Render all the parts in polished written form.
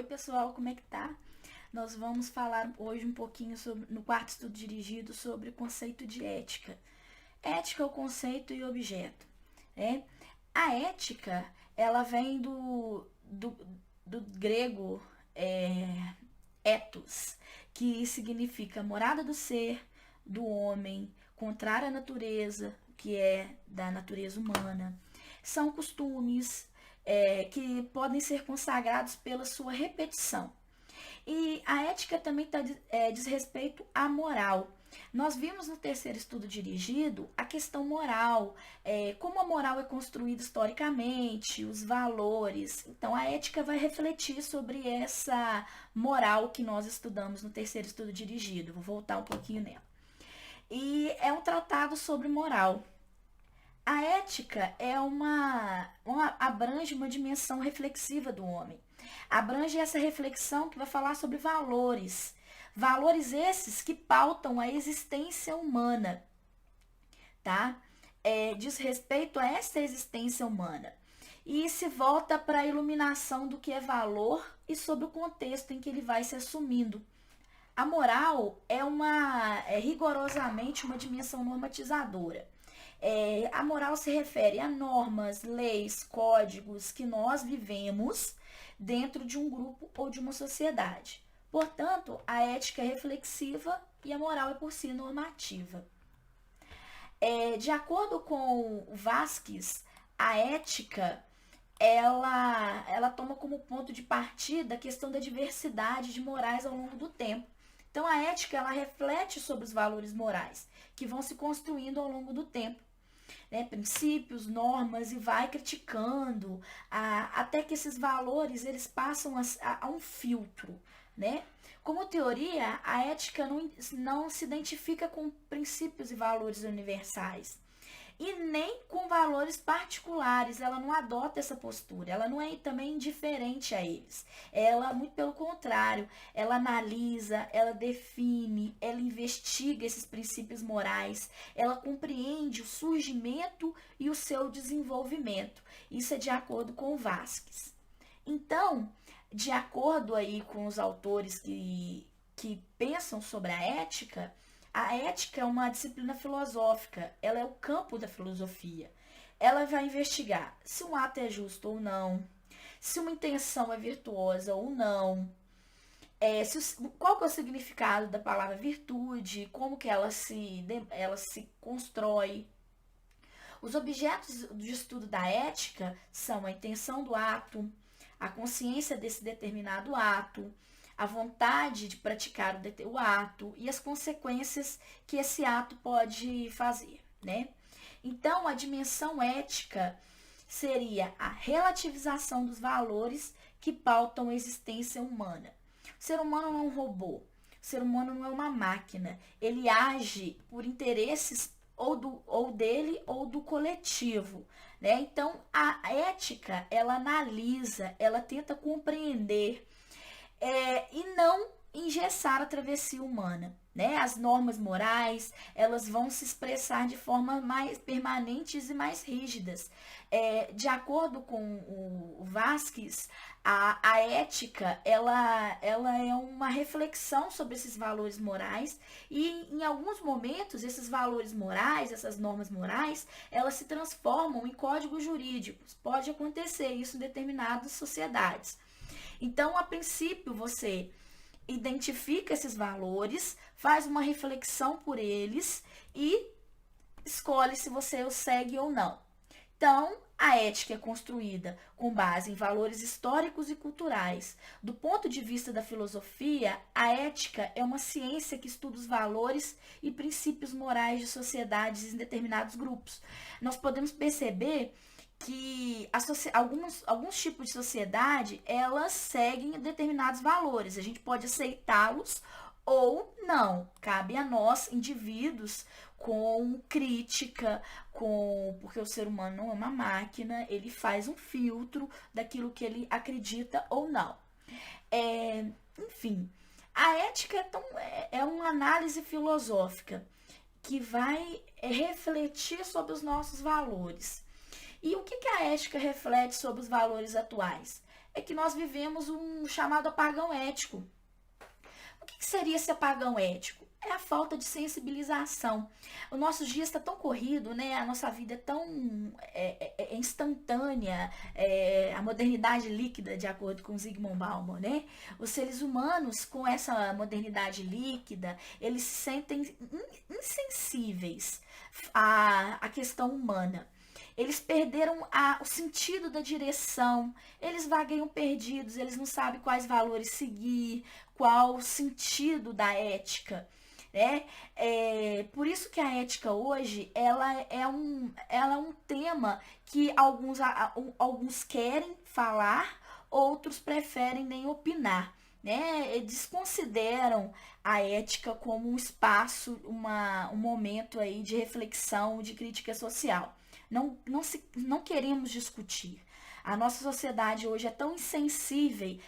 pessoal, como é que tá? Nós vamos falar hoje um pouquinho sobre, no quarto estudo dirigido sobre o conceito de ética. Ética é o conceito e objeto, né? A ética, ela vem do grego ethos, que significa morada do ser, do homem, contrária à natureza, que é da natureza humana. São costumes que podem ser consagrados pela sua repetição. E a ética também diz respeito à moral. Nós vimos no terceiro estudo dirigido a questão moral, como a moral é construída historicamente, os valores. Então, a ética vai refletir sobre essa moral que nós estudamos no terceiro estudo dirigido. Vou voltar um pouquinho nela. E é um tratado sobre moral. A ética abrange uma dimensão reflexiva do homem. Abrange essa reflexão que vai falar sobre valores. Valores esses que pautam a existência humana, tá? Diz respeito a essa existência humana. E se volta para a iluminação do que é valor e sobre o contexto em que ele vai se assumindo. A moral é rigorosamente uma dimensão normatizadora. A moral se refere a normas, leis, códigos que nós vivemos dentro de um grupo ou de uma sociedade. Portanto, a ética é reflexiva e a moral é por si normativa. De acordo com Vasquez, a ética ela toma como ponto de partida a questão da diversidade de morais ao longo do tempo. Então, a ética ela reflete sobre os valores morais que vão se construindo ao longo do tempo. Princípios, normas, e vai criticando até que esses valores eles passam a um filtro. Como teoria, a ética não se identifica com princípios e valores universais e nem com valores particulares. Ela não adota essa postura, ela não é também indiferente a eles. Ela, muito pelo contrário, ela analisa, ela define, ela investiga esses princípios morais, ela compreende o surgimento e o seu desenvolvimento. Isso é de acordo com Vasquez. Então, de acordo aí com os autores que pensam sobre a ética é uma disciplina filosófica, ela é o campo da filosofia. Ela vai investigar se um ato é justo ou não, se uma intenção é virtuosa ou não, qual que é o significado da palavra virtude, como que ela se constrói. Os objetos de estudo da ética são a intenção do ato, a consciência desse determinado ato, a vontade de praticar o ato e as consequências que esse ato pode fazer, Então, a dimensão ética seria a relativização dos valores que pautam a existência humana. O ser humano não é um robô, o ser humano não é uma máquina, ele age por interesses ou dele ou do coletivo, Então, a ética, ela analisa, ela tenta compreender e não engessar a travessia humana. As normas morais, elas vão se expressar de forma mais permanentes e mais rígidas. De acordo com o Vasquez, a ética, ela é uma reflexão sobre esses valores morais e, em alguns momentos, esses valores morais, essas normas morais, elas se transformam em códigos jurídicos. Pode acontecer isso em determinadas sociedades. Então, a princípio, você identifica esses valores, faz uma reflexão por eles e escolhe se você os segue ou não. Então, a ética é construída com base em valores históricos e culturais. Do ponto de vista da filosofia, a ética é uma ciência que estuda os valores e princípios morais de sociedades em determinados grupos. Nós podemos perceber que alguns tipos de sociedade, elas seguem determinados valores. A gente pode aceitá-los ou não. Cabe a nós, indivíduos, com crítica, porque o ser humano não é uma máquina, ele faz um filtro daquilo que ele acredita ou não. Enfim, a ética é uma análise filosófica que vai refletir sobre os nossos valores. E o que a ética reflete sobre os valores atuais? é que nós vivemos um chamado apagão ético. O que seria esse apagão ético? É a falta de sensibilização. O nosso dia está tão corrido, né? A nossa vida é tão instantânea, a modernidade líquida, de acordo com Zygmunt Bauman, né? Os seres humanos, com essa modernidade líquida, eles se sentem insensíveis à questão humana. Eles perderam o sentido da direção, eles vagueiam perdidos, eles não sabem quais valores seguir, qual o sentido da ética. Né? Por isso que a ética hoje ela é um tema que alguns querem falar, outros preferem nem opinar. Né? E desconsideram a ética como um espaço, um momento aí de reflexão, de crítica social. Não queremos discutir. A nossa sociedade hoje é tão insensível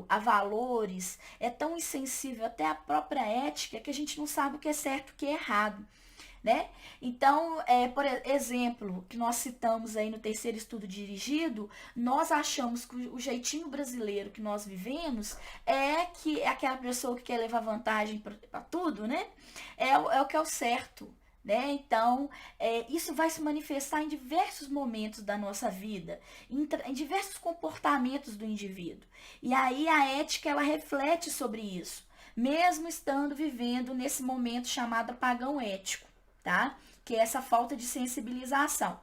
a valores, é tão insensível até a própria ética, que a gente não sabe o que é certo e o que é errado. Né? Então, por exemplo, que nós citamos aí no terceiro estudo dirigido, nós achamos que o jeitinho brasileiro que nós vivemos que é aquela pessoa que quer levar vantagem para tudo, né? É o que é o certo. Né? Então, isso vai se manifestar em diversos momentos da nossa vida, em diversos comportamentos do indivíduo. E aí a ética, ela reflete sobre isso, mesmo estando vivendo nesse momento chamado apagão ético, tá? Que é essa falta de sensibilização.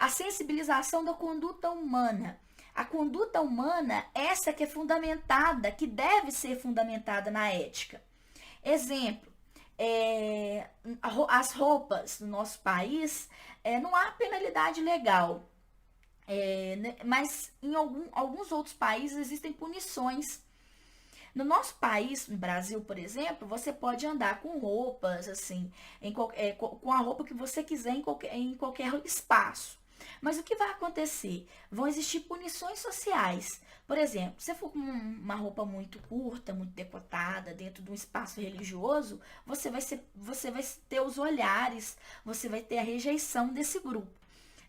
A sensibilização da conduta humana. A conduta humana, essa que é fundamentada, que deve ser fundamentada na ética. Exemplo. As roupas no nosso país, não há penalidade legal, mas em alguns outros países existem punições. No nosso país, no Brasil, por exemplo, você pode andar com roupas, assim, com a roupa que você quiser em qualquer espaço. Mas o que vai acontecer? Vão existir punições sociais. Por exemplo, se você for com uma roupa muito curta, muito decotada, dentro de um espaço religioso, você vai ter os olhares, você vai ter a rejeição desse grupo,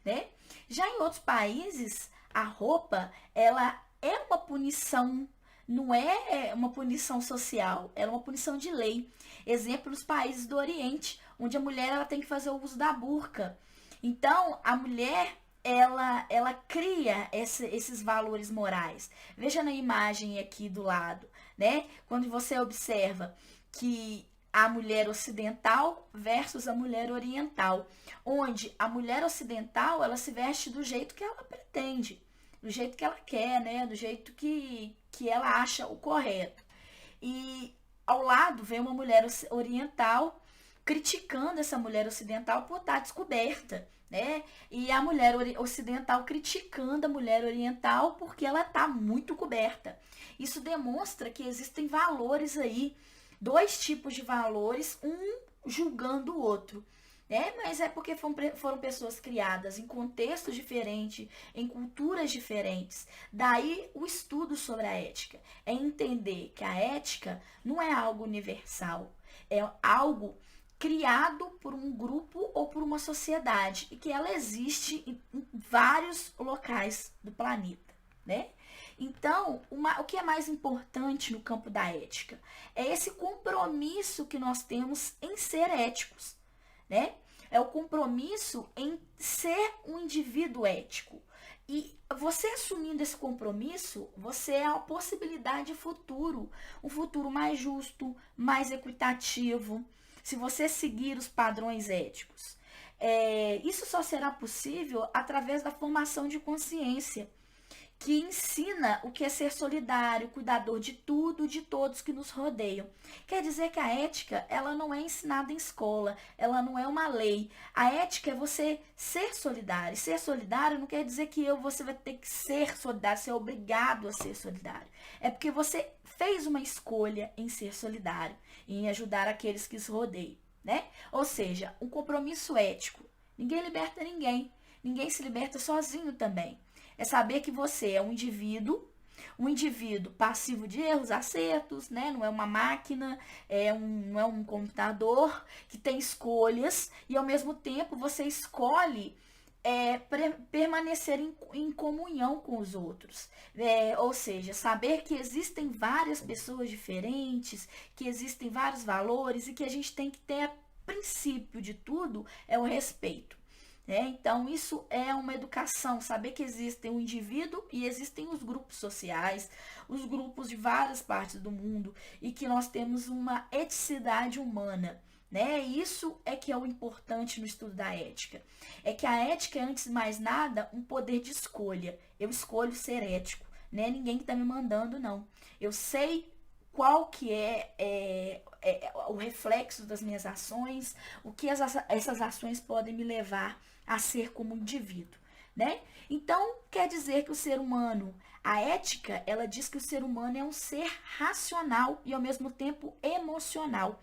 né? Já em outros países, a roupa, ela é uma punição, não é uma punição social, ela é uma punição de lei. Exemplo, nos países do Oriente, onde a mulher ela tem que fazer o uso da burca. Então, a mulher, ela cria esses valores morais. Veja na imagem aqui do lado, né? Quando você observa que a mulher ocidental versus a mulher oriental, onde a mulher ocidental, ela se veste do jeito que ela pretende, do jeito que ela quer, né? Do jeito que ela acha o correto. E ao lado vem uma mulher oriental criticando essa mulher ocidental por estar descoberta, né? E a mulher ocidental criticando a mulher oriental porque ela está muito coberta. Isso demonstra que existem valores aí, dois tipos de valores, um julgando o outro. Né? Mas é porque foram pessoas criadas em contextos diferentes, em culturas diferentes. Daí o estudo sobre a ética. É entender que a ética não é algo universal, é algo criado por um grupo ou por uma sociedade e que ela existe em vários locais do planeta, né? Então, o que é mais importante no campo da ética? É esse compromisso que nós temos em ser éticos, né? É o compromisso em ser um indivíduo ético. E você assumindo esse compromisso, você é a possibilidade de futuro, um futuro mais justo, mais equitativo, se você seguir os padrões éticos. Isso só será possível através da formação de consciência, que ensina o que é ser solidário, cuidador de tudo, de todos que nos rodeiam. Quer dizer que a ética, ela não é ensinada em escola, ela não é uma lei. A ética é você ser solidário. Ser solidário não quer dizer que você vai ter que ser solidário, ser obrigado a ser solidário. É porque você fez uma escolha em ser solidário, em ajudar aqueles que se rodeiam, né? Ou seja, um compromisso ético. Ninguém liberta ninguém. Ninguém se liberta sozinho também. É saber que você é um indivíduo passivo de erros, acertos, né? Não é uma máquina, não é um computador que tem escolhas e ao mesmo tempo você escolhe permanecer em comunhão com os outros. Ou seja, saber que existem várias pessoas diferentes, que existem vários valores e que a gente tem que ter, a princípio de tudo, é o respeito. Então, isso é uma educação, saber que existem o indivíduo e existem os grupos sociais, os grupos de várias partes do mundo e que nós temos uma eticidade humana. Isso é que é o importante no estudo da ética. É que a ética é, antes de mais nada, um poder de escolha. Eu escolho ser ético, ninguém que está me mandando, não. Eu sei qual que é o reflexo das minhas ações, o que essas ações podem me levar a ser como indivíduo, Então, quer dizer que o ser humano, a ética, ela diz que o ser humano é um ser racional e, ao mesmo tempo, emocional.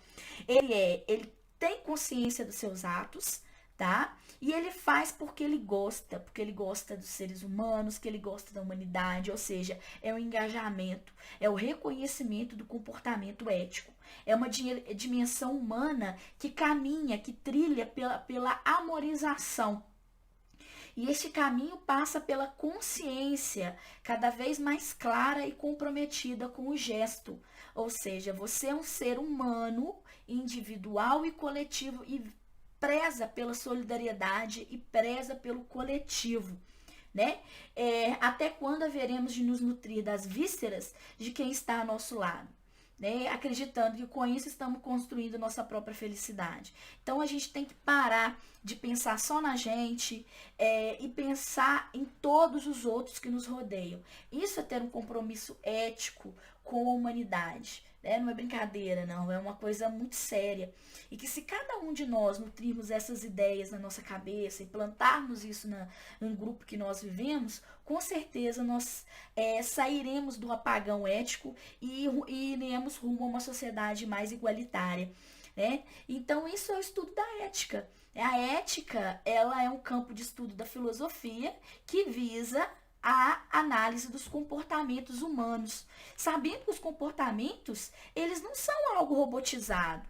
Ele tem consciência dos seus atos, tá? E ele faz porque ele gosta dos seres humanos, que ele gosta da humanidade, ou seja, é o engajamento, é o reconhecimento do comportamento ético. É uma dimensão humana que caminha, que trilha pela amorização. E este caminho passa pela consciência cada vez mais clara e comprometida com o gesto. Ou seja, você é um ser humano, individual e coletivo, e preza pela solidariedade e preza pelo coletivo. Até quando haveremos de nos nutrir das vísceras de quem está ao nosso lado? Acreditando que com isso estamos construindo nossa própria felicidade. Então a gente tem que parar de pensar só na gente e pensar em todos os outros que nos rodeiam. Isso é ter um compromisso ético com a humanidade. Não é brincadeira, não, é uma coisa muito séria. E que se cada um de nós nutrirmos essas ideias na nossa cabeça e plantarmos isso no grupo que nós vivemos, com certeza nós sairemos do apagão ético e iremos rumo a uma sociedade mais igualitária. Então, isso é o estudo da ética. A ética, ela é um campo de estudo da filosofia que visa a análise dos comportamentos humanos. Sabendo que os comportamentos, eles não são algo robotizado,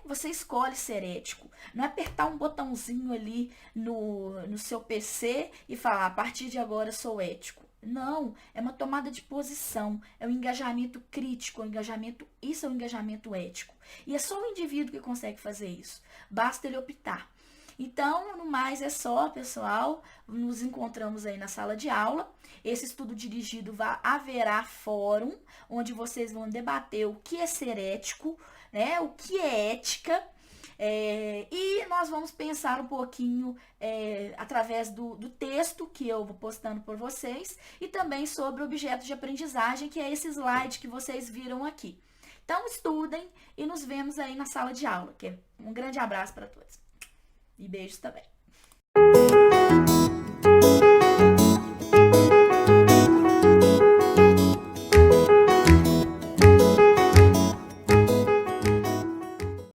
Você escolhe ser ético. Não é apertar um botãozinho ali no seu PC e falar, a partir de agora sou ético. Não, é uma tomada de posição, é um engajamento crítico, isso é um engajamento ético. E é só o indivíduo que consegue fazer isso. Basta ele optar. Então, no mais é só, pessoal. Nos encontramos aí na sala de aula. Esse estudo dirigido haverá fórum, onde vocês vão debater o que é ser ético, o que é ética. E nós vamos pensar um pouquinho através do texto que eu vou postando por vocês e também sobre objetos de aprendizagem, que é esse slide que vocês viram aqui. Então, estudem e nos vemos aí na sala de aula. Um grande abraço para todos. E beijos também.